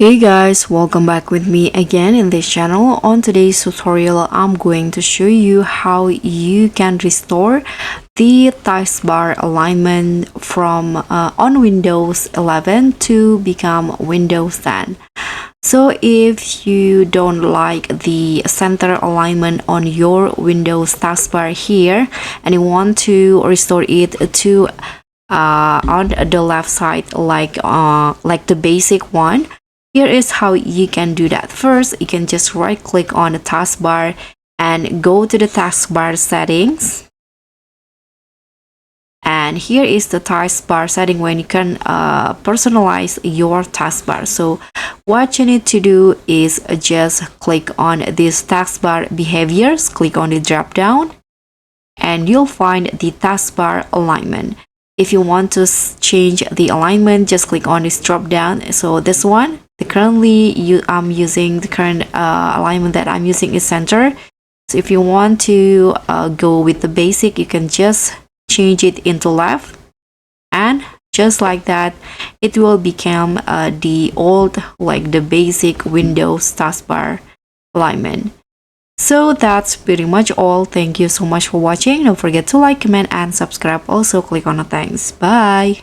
Hey guys, welcome back with me again in this channel. On today's tutorial, I'm going to show you how you can restore the taskbar alignment from on Windows 11 to become Windows 10. So if you don't like the center alignment on your Windows taskbar here and you want to restore it to on the left side like the basic one, here is how you can do that. First, you can just right click on the taskbar and go to the taskbar settings. And here is the taskbar setting when you can personalize your taskbar. So what you need to do is just click on this taskbar behaviors, click on the drop down, and you'll find the taskbar alignment. If you want to change the alignment, just click on this drop down. So this one, I'm using the current alignment that I'm using is center. So if you want to go with the basic, you can just change it into left, and just like that, it will become the old, like the basic Windows taskbar alignment. So that's pretty much all. Thank you so much for watching. Don't forget to like, comment, and subscribe. Also click on the thanks. Bye.